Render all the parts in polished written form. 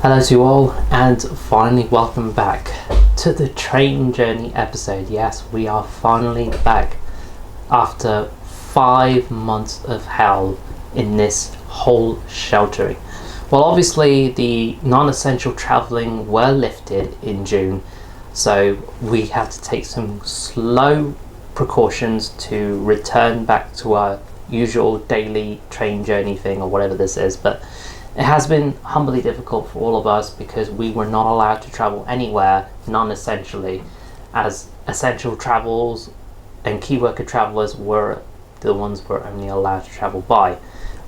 Hello to you all, and finally welcome back to the train journey episode. Yes, we are finally back after 5 months of hell in this whole sheltering. Well, obviously the non-essential travelling were lifted in June, so we had to take some slow precautions to return back to our usual daily train journey thing, or whatever this is. But it has been humbly difficult for all of us because we were not allowed to travel anywhere non-essentially, as essential travels and key worker travellers were the ones we're only allowed to travel by.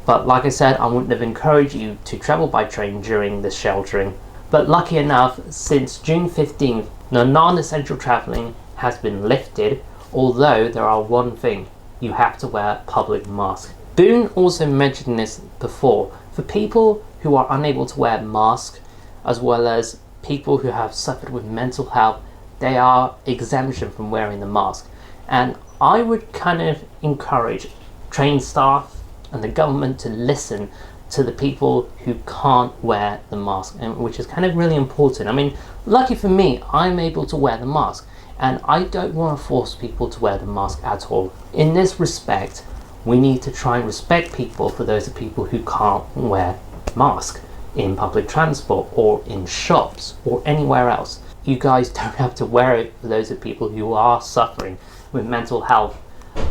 But like I said, I wouldn't have encouraged you to travel by train during this sheltering. But lucky enough, since June 15th, the non-essential travelling has been lifted, although there are one thing: you have to wear public mask. Boone also mentioned this before. For people who are unable to wear masks, as well as people who have suffered with mental health, they are exemption from wearing the mask. And I would kind of encourage train staff and the government to listen to the people who can't wear the mask, and which is kind of really important. I mean, lucky for me, I'm able to wear the mask, and I don't want to force people to wear the mask at all. In this respect, we need to try and respect people for those people who can't wear masks in public transport or in shops or anywhere else. You guys don't have to wear it for those people who are suffering with mental health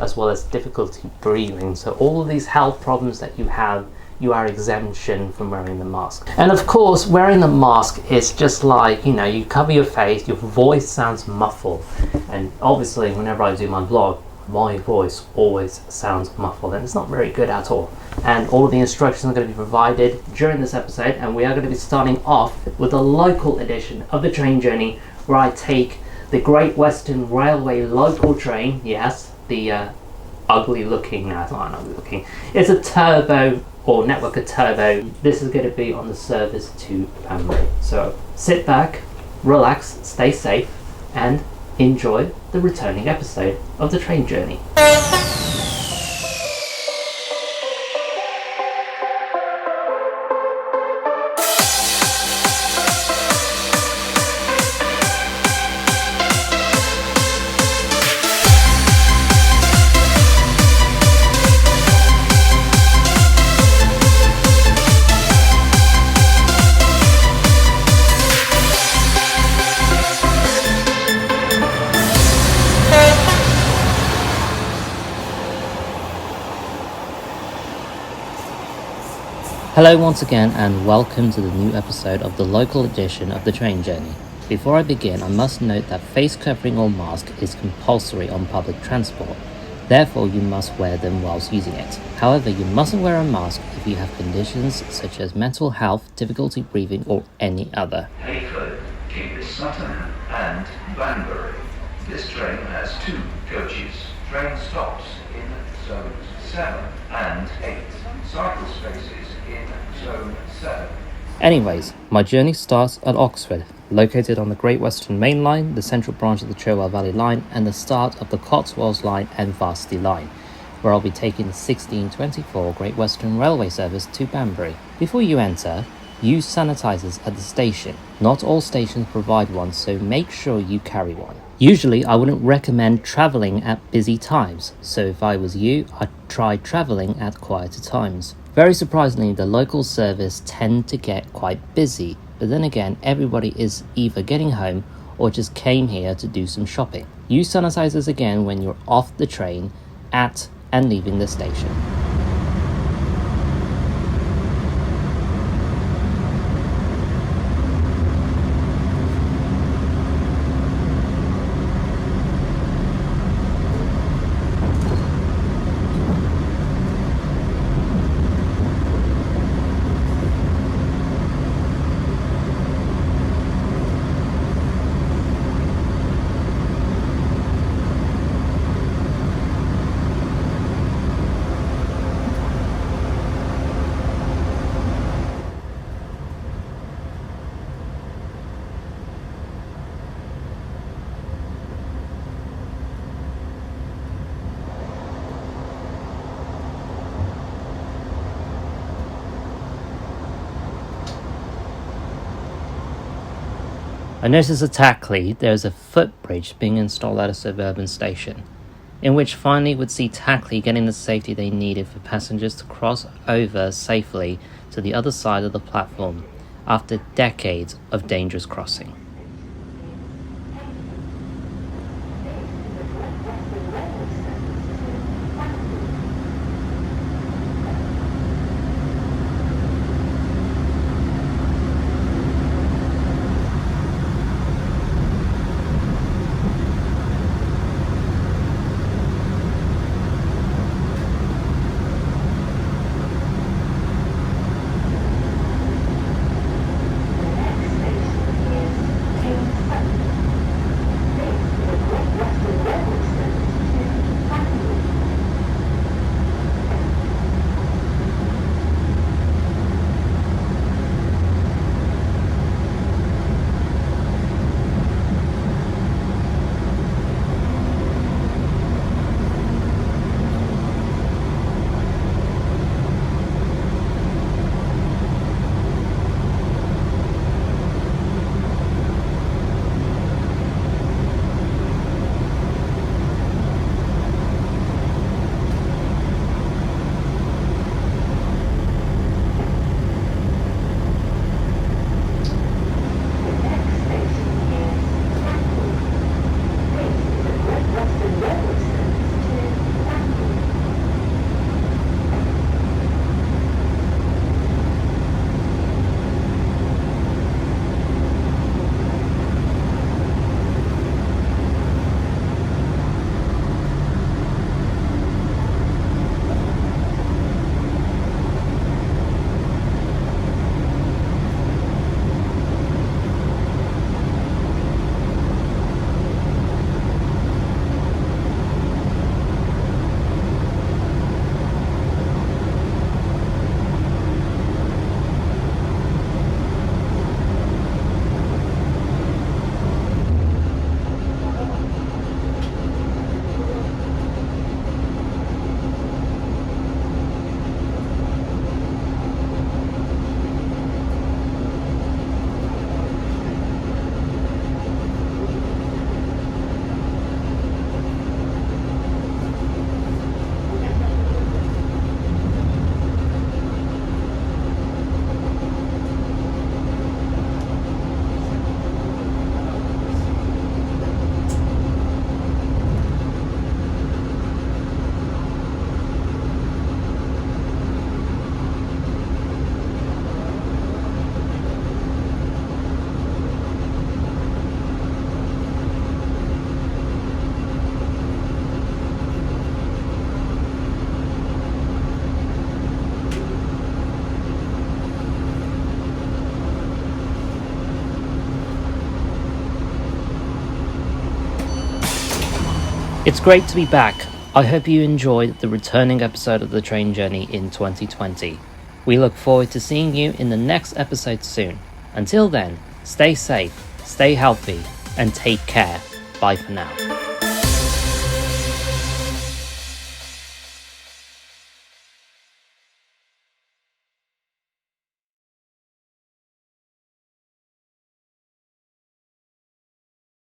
as well as difficulty breathing. So all of these health problems that you have, you are exemption from wearing the mask. And of course, wearing the mask is just like, you cover your face, your voice sounds muffled. And obviously, whenever I do my vlog, my voice always sounds muffled, and it's not very good at all. And all of the instructions are going to be provided during this episode, and we are going to be starting off with a local edition of the train journey, where I take the Great Western Railway local train. Yes, the ugly looking, no, it's not ugly looking, it's a turbo or network of turbo. This is going to be on the service to Banbury. So sit back, relax, stay safe, and enjoy the returning episode of the train journey. Hello once again, and welcome to the new episode of the local edition of the train journey. Before I begin, I must note that face covering or mask is compulsory on public transport. Therefore, you must wear them whilst using it. However, you mustn't wear a mask if you have conditions such as mental health, difficulty breathing, or any other. Hayford, King's Sutton and Banbury. This train has 2 coaches. Train stops in zones 7 and 8. Cycle spaces in zone 7. Anyways, my journey starts at Oxford, located on the Great Western Mainline, the central branch of the Cherwell Valley Line, and the start of the Cotswold line and Varsity line, where I'll be taking the 1624 Great Western Railway service to Banbury. Before you enter, use sanitizers at the station. Not all stations provide one, so make sure you carry one. Usually, I wouldn't recommend travelling at busy times, so if I was you, I'd try travelling at quieter times. Very surprisingly, the local service tend to get quite busy, but then again, everybody is either getting home or just came here to do some shopping. Use sanitizers again when you're off the train, at and leaving the station. I noticed at Tackley there is a footbridge being installed at a suburban station, in which finally would see Tackley getting the safety they needed for passengers to cross over safely to the other side of the platform after decades of dangerous crossing. It's great to be back. I hope you enjoyed the returning episode of the train journey in 2020. We look forward to seeing you in the next episode soon. Until then, stay safe, stay healthy, and take care. Bye for now.